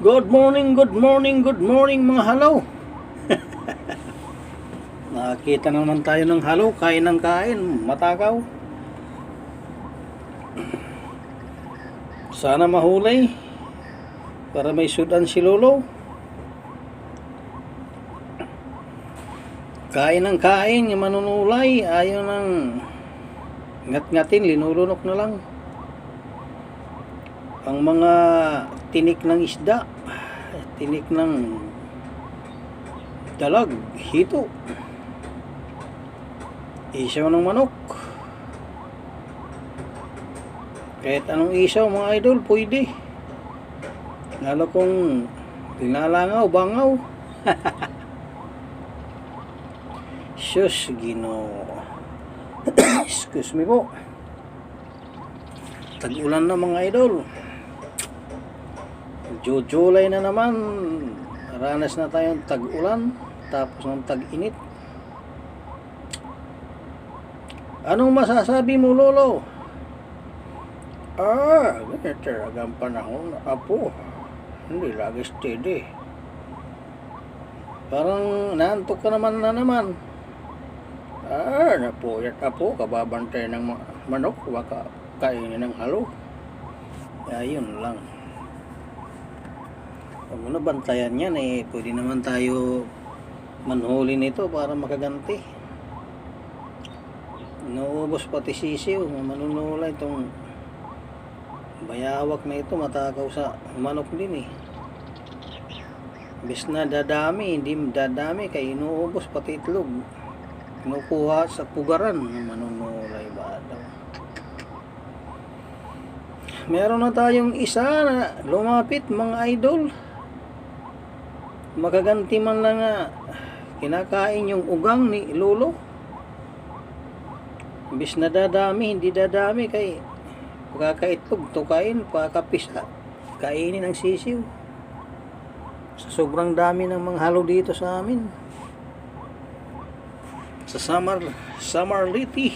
Good morning, good morning, good morning mga halaw. Nakakita na naman tayo ng halaw, kain ng kain, matakaw. Sana mahulay para may sudan si Lolo. Kain ng kain, yung manunulay, ayaw ng ngat-ngatin, linulunok na lang. Ang mga tinik ng isda, tinik ng dalag, hito, isaw ng manok, kahit anong isaw mga idol pwede, lalo kung linalangaw, bangaw. Sus, Ginoo. Excuse me po, tag-ulan na mga idol. July na naman, ranas na tayong tag-ulan tapos ng tag-init. Anong masasabi mo, Lolo? Ganyan talagang panahon, apo. Hindi lagi steady. Parang naantok ka naman na naman. Napuyat apo, kababantay ng manok, baka kainin ng halo. Ayun lang. Huwag mo na bantayan yan pwede naman tayo manhuli nito para makaganti. Naubos pati sisiw, manunulay itong bayawak na ito, matakaw sa manok din Bis na dadami, hindi dadami kaya inuubos pati itlog. Kinukuha sa pugaran, manunulay ba daw. Meron na tayong isa na lumapit mga idol. Makaganti man lang kinakain yung ugang ni Lolo. Bis na dadami, hindi dadami kay pagkakaitlog, tukain, pagkapisa, kainin ng sisiw. Sa sobrang dami ng mga halo dito sa amin. Sa Samar Liti.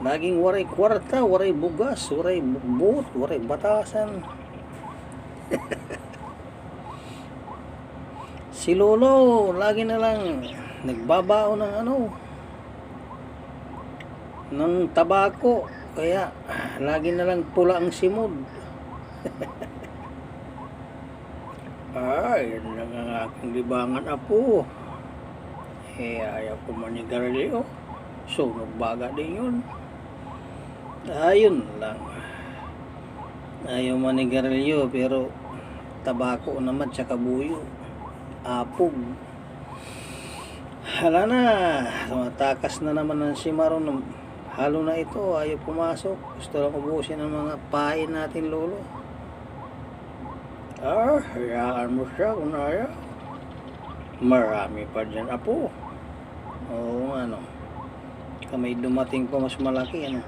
Naging waray kwarta, waray bugas, waray buot, waray batasan. Si Lolo, lagi na lang nagbabao ng ng tabako. Kaya, lagi na lang pula ang simod. Yan lang ang aking libangan, apo. Ayaw ko manigarilyo. So, nagbaga din yun. Ayun lang. Ayaw manigarilyo, pero tabako naman, tsaka buyo. Apog. Hala na, tumatakas na naman ng simaron. Halo na ito, ayaw pumasok. Gusto lang ubusin ang mga pain natin, Lolo. Hayaan mo siya kung ayaw. Marami pa dyan, apo. Oo, may dumating pa mas malaki,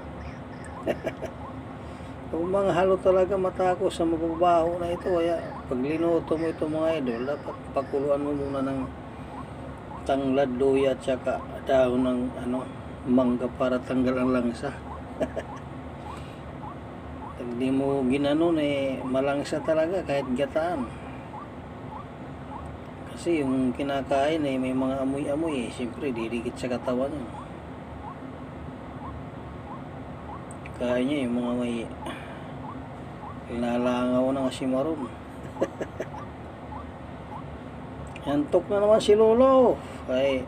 Kung mga halo talaga matako sa mababaho na ito, kaya pag linuto mo ito mga idol, dapat pakuluan mo muna ng tanglad, luya at saka dahon ng mangga para tanggal ang langsa. Pag di mo ginanon malangsa talaga kahit gataan. Kasi yung kinakain may mga amoy-amoy siyempre didikit sa katawan yun. Kaya niya yung mga may inalangaw ng asimaron. Antok na naman si Lolo. Ay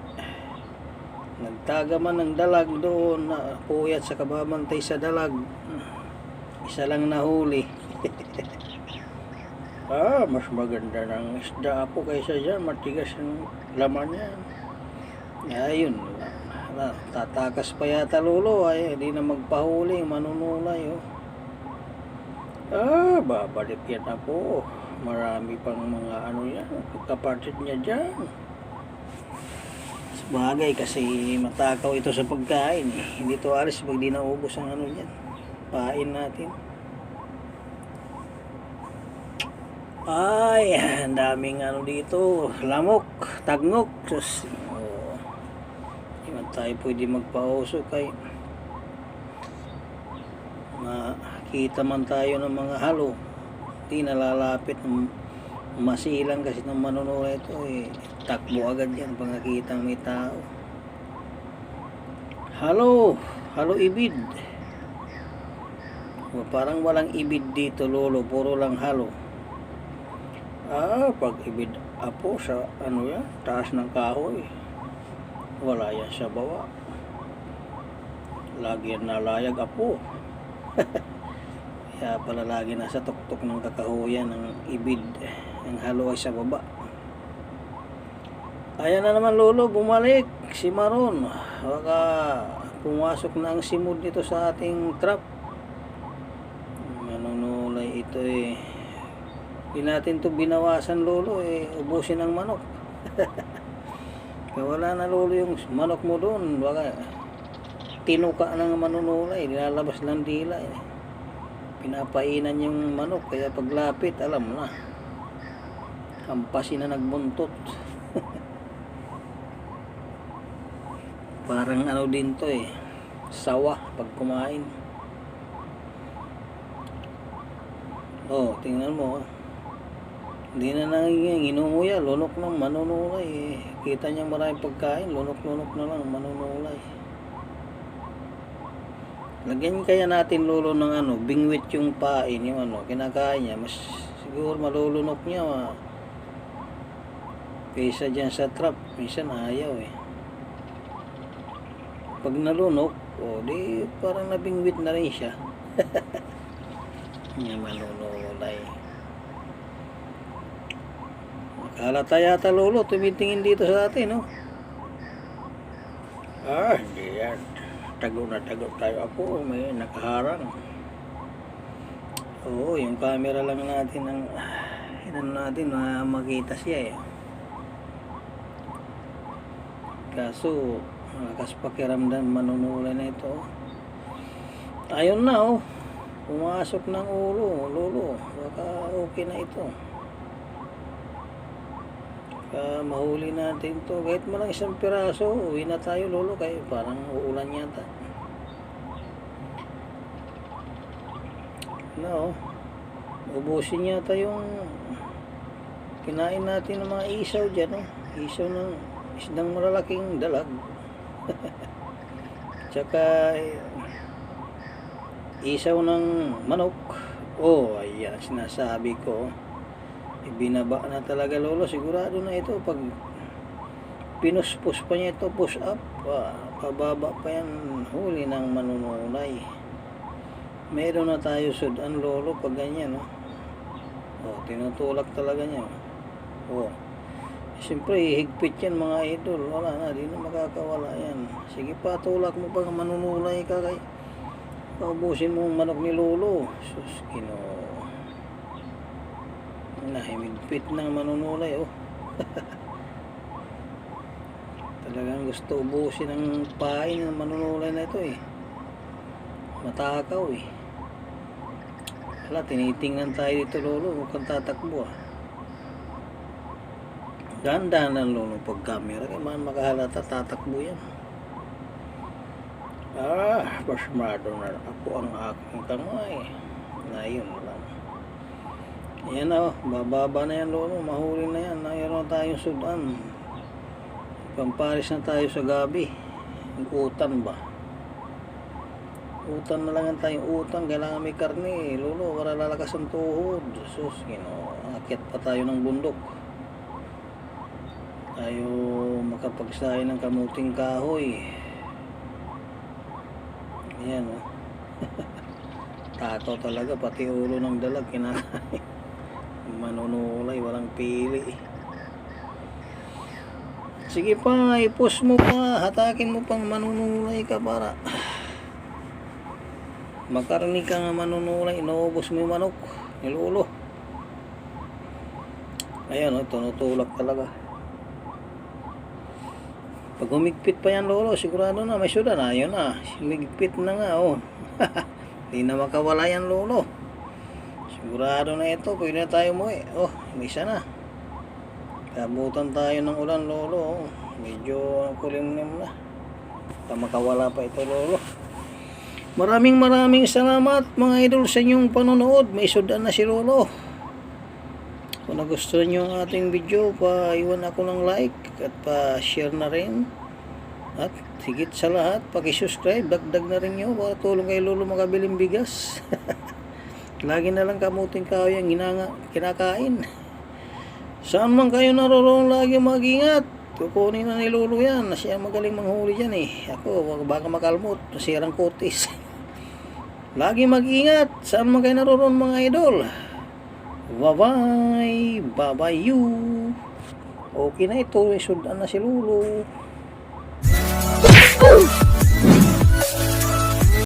nagtaga man ng dalag doon na puyat sa kababantay sa dalag. Isa lang nahuli. Mas maganda ng isda po kaysa dyan, matigas yung laman yan. Ayun lang. Tatakas pa yata Lolo, hindi na magpahuli, manunulay babalik yan po. Marami pang mga yan, kapatid niya dyan. Bagay kasi matakaw ito sa pagkain hindi to alis pag di naubos ang yan, pain natin. Ang daming dito, lamok, tagngok. Sus, hindi man tayo pwede magpauso kay makita man tayo ng mga halo di nalalapit. Masilang kasi ng manunulay ito takbo agad yan pag nakita may tao. Halo ibid. Parang walang ibid dito lolo, puro lang halo. Pag ibid apo sa yan, taas ng kahoy, wala yan sa baba. Lagi yan nalayag apo. Kaya pala lagi nasa tuktok ng kakahuyan ng ibid, ang halo ay sa baba. Ayan na naman lolo, bumalik si Maron. Baka pumasok na ang simod dito sa ating trap. Manunulay ito hindi natin to binawasan lolo, ubusin ang manok. Kaya wala na lolo yung manok mo doon, baka tinuka ng manunulay, nilalabas lang dila pinapainan yung manok, kaya paglapit alam na, hampasin na nagbuntot. Parang din to sawa pag kumain. Tingnan mo hindi na nangingin, inumuya, lunok ng manunulay kita niya maraming pagkain, lunok-lunok na lang manunulay. Lagyan kaya natin lolo ng bingwit yung pain, yung kinakain niya, mas siguro malulunok niya kaysa dyan sa trap. Minsan ayaw pag nalunok di parang nabingwit na rin siya. Yung manunulay, halata yata lolo tumitingin dito sa atin hindi yan, tago na tago tayo ako, may nakaharang. Yung camera lang natin ang natin makita siya kaso lakas pakiramdam manunulay na ito. Ayun na pumasok ng ulo lolo, baka okay na ito. Mahuli natin to kahit malang isang piraso, uwi na tayo lolo, kaya parang uulan yata. Ubusin yata yung kinain natin ng mga isaw dyan isaw ng isdang malalaking dalag. Tsaka isaw ng manok. Ayan sinasabi ko, ibinaba na talaga lolo, sigurado na ito pag pinuspos pa niya ito, push up pababa pa yan, huli ng manunulay. Meron na tayo sudan lolo pag ganyan tinutulak talaga niya. Siyempre higpit yan mga idol, wala na, di na makakawala yan. Sige pa, tulak mo pag manunulay ka kay paubusin mo ang manok ni lolo. Sus nahimigpit ng manunulay talagang gusto ubusin ang pain ng manunulay na ito matakaw wala, tinitingnan tayo dito lolo, mukhang tatakbo dahan-dahan lang lolo pag camera, kaya man makahalata tatakbo yan. Pasmado na ako ang aking kamay na yun lang. Ayan bababa na yan lolo, mahuli na yan. Mayroon tayong sudan, pamparis na tayo sa gabi. Utan ba? Utan na lang tayong utan, kailangan may karne lolo para lalakas ang tuhod. Sus, akit pa tayo ng bundok, tayo makapagsahin ng kamuting kahoy. Ayan takaw talaga, pati ulo ng dalag kinakain. Manunulay walang pili. Sige pa, ipos mo pa, hatakin mo pang manunulay ka para makarni ka nga manunulay. Inuubos mo yung manok ni lolo. Ayan tunutulak talaga. Pag humigpit pa yan lolo, sigurado na may sudan. Ayun humigpit na nga hindi na makawala yan lolo, sigurado na ito. Pwede na tayo mo may isa na. Kabutan tayo ng ulan lolo, medyo kulimlim na, makawala pa ito lolo. Maraming salamat mga idol sa inyong panonood. May sudan na si lolo. Kung nagustuhan nyo ang ating video, pa-iwan ako ng like at pa-share na rin. At higit sa lahat, paki-subscribe, dagdag na rin nyo para tulong kay Lolo makabiling bigas. Lagi na lang kamuting kahoy ang kinakain. Saan man kayo naroon, lagi mag-ingat. Kukunin na ni Lolo yan, na siya magaling manghuli dyan eh. Ako, baka makalmot, nasirang kutis. Lagi mag-ingat, saan man kayo naroon mga idol. Bye-bye, bye-bye you. Okay na ito, sundan na si Lolo.